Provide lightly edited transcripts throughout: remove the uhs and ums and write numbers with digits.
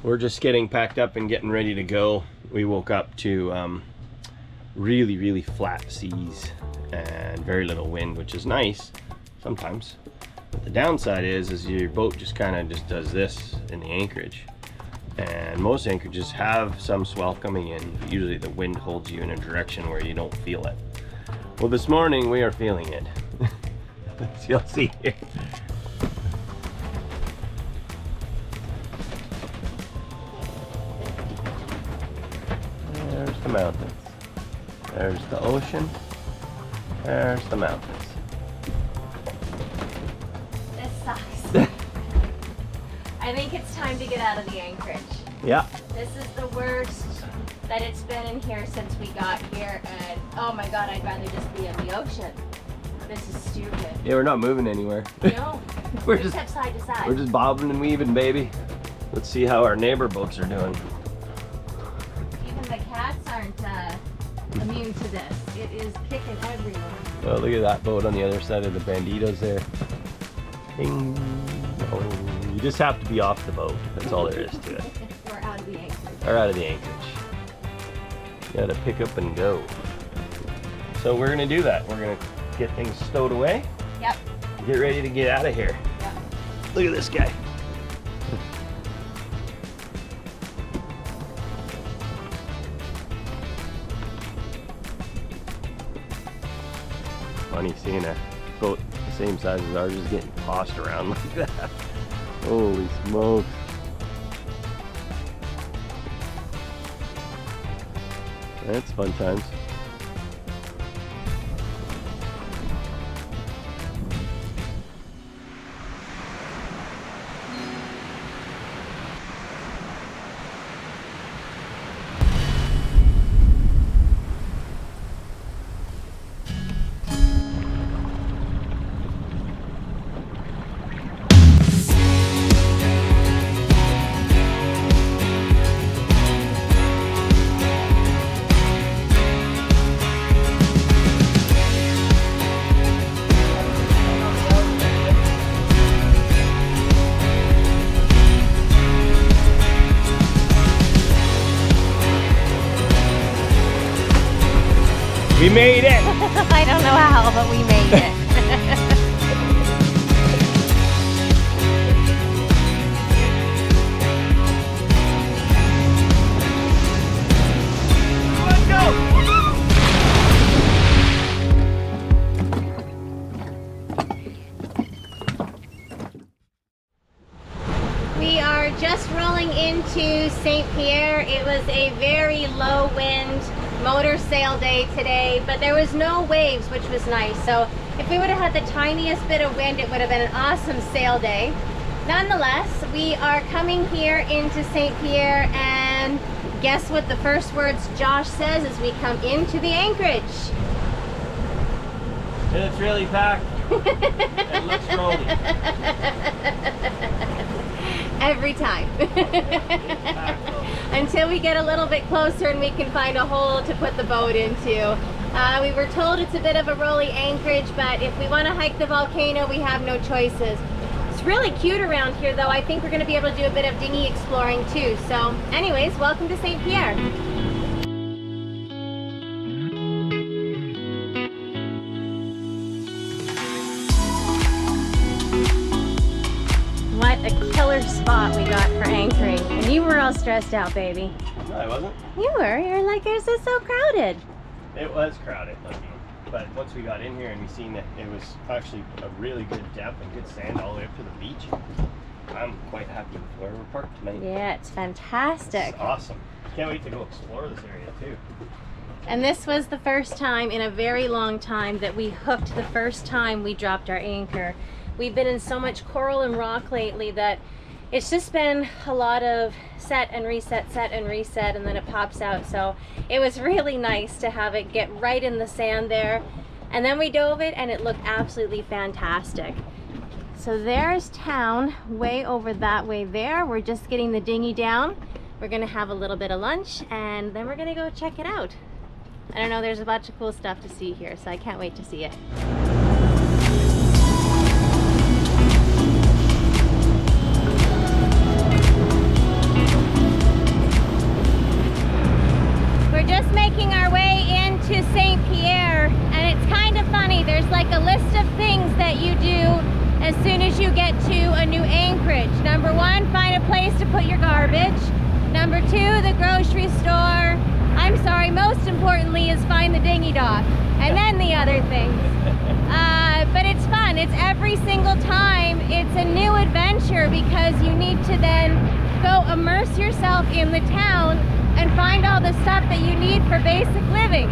We're just getting packed up and getting ready to go. We woke up to really flat seas and very little wind, which is nice sometimes. But the downside is your boat just kind of just does this in the anchorage. And most anchorages have some swell coming in, but usually the wind holds you in a direction where you don't feel it. Well, this morning we are feeling it. As you'll see here. There's the mountains. There's the ocean. There's the mountains. This sucks. I think it's time to get out of the anchorage. Yeah. This is the worst that it's been in here since we got here, and oh my god, I'd rather just be in the ocean. This is stupid. Yeah, we're not moving anywhere. No. We're just side to side. We're just bobbing and weaving, baby. Let's see how our neighbor boats are doing. Even the cats aren't immune to this. It is kicking everywhere. Oh, look at that boat on the other side of the banditos there. Ding. Oh, you just have to be off the boat. That's all there is to it. We're out of the anchorage. Or out of the anchorage. You gotta pick up and go. So we're gonna do that. We're gonna get things stowed away. Yep. Get ready to get out of here. Yep. Look at this guy. Funny seeing a boat the same size as ours just getting tossed around like that. Holy smokes. That's fun times. We made it! I don't know how, but we made it. Let's go! We are just rolling into St. Pierre. It was a very low wind motor sail day today, but there was no waves, which was nice. So if we would have had the tiniest bit of wind, it would have been an awesome sail day. Nonetheless, we are coming here into St. Pierre, and guess what the first words Josh says as we come into the anchorage? It's really packed. It looks rolling. Every time. Until we get a little bit closer and we can find a hole to put the boat into. We were told it's a bit of a rolly anchorage, but if we want to hike the volcano, we have no choices. It's really cute around here, though. I think we're going to be able to do a bit of dinghy exploring too. So anyways, welcome to St. Pierre. What a killer spot we got for anchoring. And you were all stressed out, baby. No, I wasn't. You were. You're like, this is so crowded. It was crowded looking. But once we got in here and we seen that it was actually a really good depth and good sand all the way up to the beach, I'm quite happy with where we're parked tonight. Yeah, it's fantastic. It's awesome. Can't wait to go explore this area too. And this was the first time in a very long time that we hooked the first time we dropped our anchor. We've been in so much coral and rock lately that it's just been a lot of set and reset, and then it pops out. So it was really nice to have it get right in the sand there. And then we dove it and it looked absolutely fantastic. So there's town way over that way there. We're just getting the dinghy down. We're gonna have a little bit of lunch and then we're gonna go check it out. I don't know, there's a bunch of cool stuff to see here, so I can't wait to see it. as soon as you get to a new anchorage. Number one, find a place to put your garbage. Number two, the grocery store. I'm sorry, most importantly is find the dinghy dock, and then the other things. But it's fun. It's every single time. It's a new adventure because you need to then go immerse yourself in the town and find all the stuff that you need for basic living.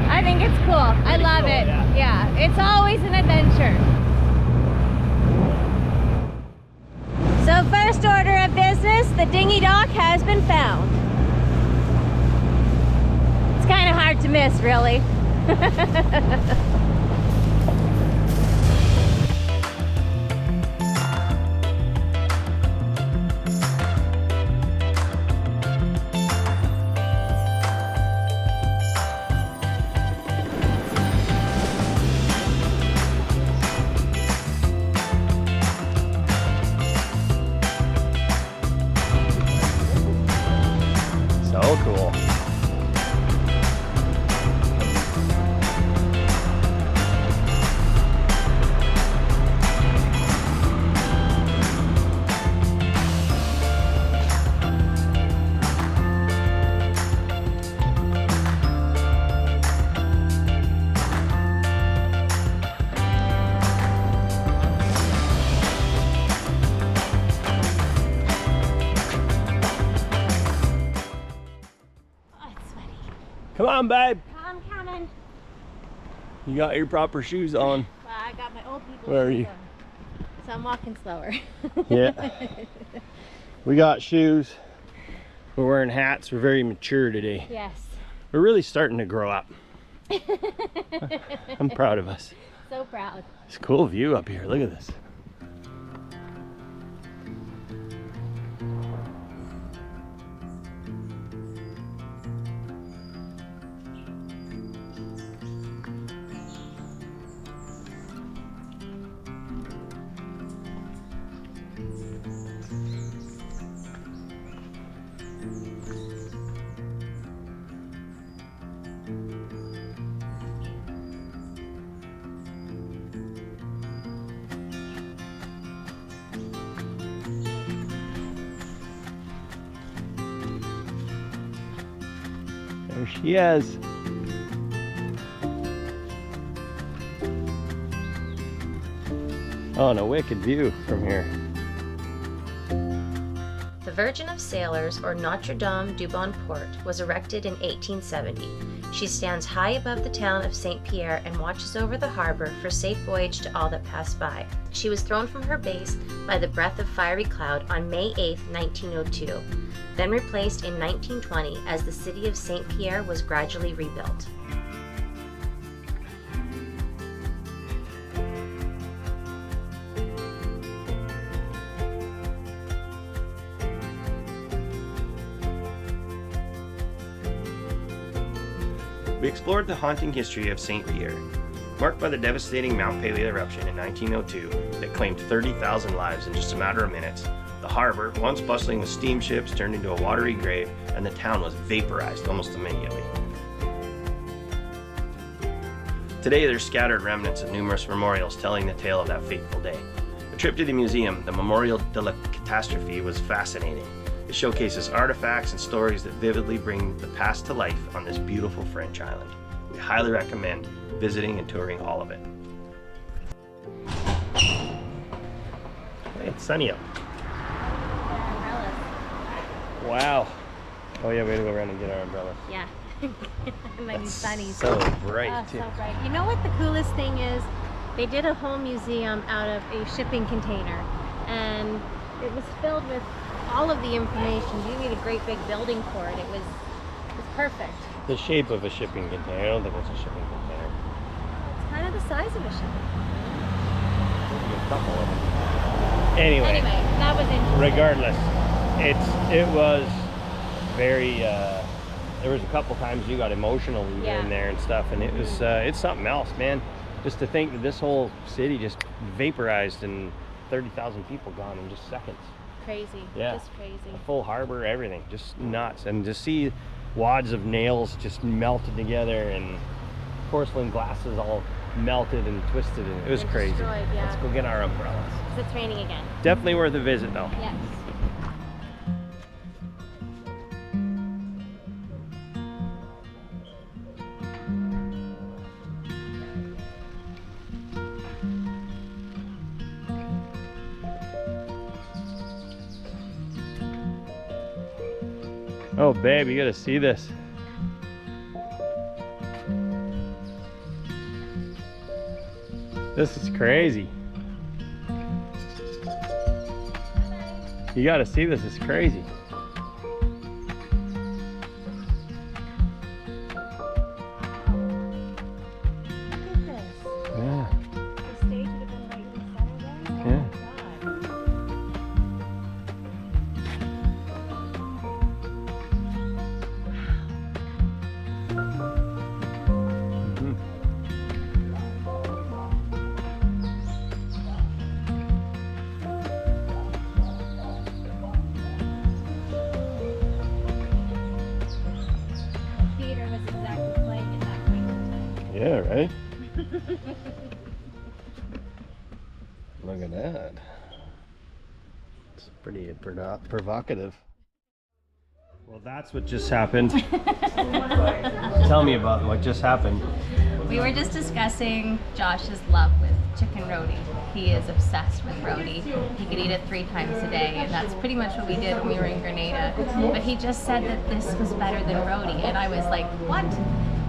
I think it's cool. I love it. Yeah, it's always an adventure. So first order of business, the dinghy dock has been found. It's kind of hard to miss, really. So cool. Come on, babe. I'm coming. You got your proper shoes on. Well, I got my old people. Where are you? So I'm walking slower. Yeah. We got shoes. We're wearing hats. We're very mature today. Yes. We're really starting to grow up. I'm proud of us. So proud. It's a cool view up here. Look at this. There she is. Oh, and a wicked view from here. The Virgin of Sailors, or Notre Dame du Bon Port, was erected in 1870. She stands high above the town of St. Pierre and watches over the harbor for safe voyage to all that pass by. She was thrown from her base by the breath of fiery cloud on May 8, 1902, then replaced in 1920 as the city of St. Pierre was gradually rebuilt. We explored the haunting history of St. Pierre, marked by the devastating Mount Pele eruption in 1902 that claimed 30,000 lives in just a matter of minutes. The harbor, once bustling with steamships, turned into a watery grave, and the town was vaporized almost immediately. Today, there's scattered remnants of numerous memorials telling the tale of that fateful day. A trip to the museum, the Memorial de la Catastrophe, was fascinating. It showcases artifacts and stories that vividly bring the past to life on this beautiful French island. We highly recommend visiting and touring all of it. Hey, it's sunny out. Wow. Oh yeah, we gotta go around and get our umbrellas. Yeah. It might be sunny. So bright too. So bright. You know what the coolest thing is? They did a whole museum out of a shipping container, and it was filled with all of the information. You need a great big building for it. It was perfect. The shape of a shipping container. I don't think it's a shipping container. It's kind of the size of a shipping Maybe a couple of them. Anyway, that was interesting. regardless, it was very. There was a couple times you got emotional when you were in there and stuff, and it was it's something else, man. Just to think that this whole city just vaporized and 30,000 people gone in just seconds. Crazy. Yeah. Just crazy. A full harbor, everything, just nuts. And to see wads of nails just melted together and porcelain glasses all melted and twisted, and it was And crazy. destroyed, yeah. Let's go get our umbrellas. It's raining again. Definitely worth a visit though. Yes. Oh babe, you gotta see this. This is crazy. You gotta see this, it's crazy. Yeah. Yeah. Yeah, right? Look at that. It's pretty provocative. Well, that's what just happened. Tell me about what just happened. We were just discussing Josh's love with chicken roti. He is obsessed with roti. He could eat it 3 times a day, and that's pretty much what we did when we were in Grenada. But he just said that this was better than roti, and I was like, what?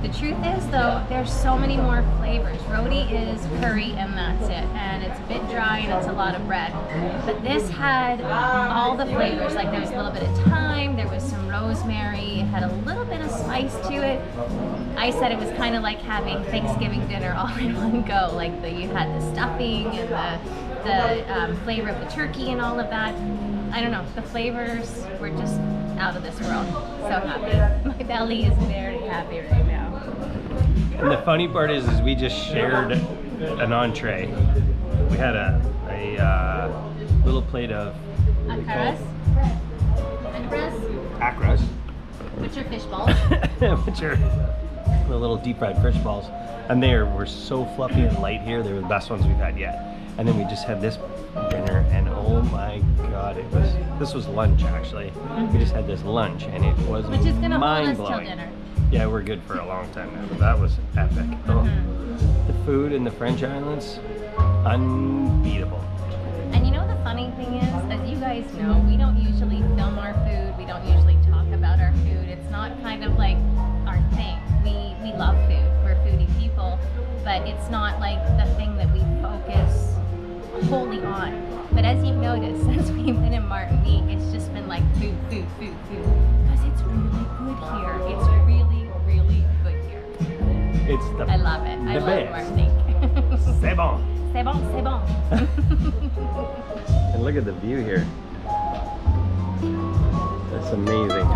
The truth is, though, there's so many more flavors. Roti is curry and that's it, and it's a bit dry and it's a lot of bread. But this had all the flavors, like there was a little bit of thyme, there was some rosemary, it had a little bit of spice to it. I said it was kind of like having Thanksgiving dinner all in one go, like you had the stuffing and the flavor of the turkey and all of that. I don't know, the flavors were just out of this world. So happy. My belly is very happy right now. And the funny part is we just shared an entree. We had a little plate of Akras. akras, Which are fish balls. which are the little deep fried fish balls, and they were so fluffy and light here. They were the best ones we've had yet. And then we just had this dinner, and oh my god, this was lunch actually. We just had this lunch, and it was Which is gonna hold us till mind-blowing. dinner. Yeah, we're good for a long time now, but that was epic. Oh, the food in the French Islands, unbeatable. And you know the funny thing is, as you guys know, we don't usually film our food. We don't usually talk about our food. It's not kind of like our thing. We love food. We're foodie people, but it's not like the thing that we focus wholly on. But as you've noticed, since we've been in Martinique, it's just been like food, food, food, food. Because it's really good here. It's really, really good here. It's the I love it. I the love best. Martinique. C'est bon. C'est bon, c'est bon. And look at the view here. That's amazing.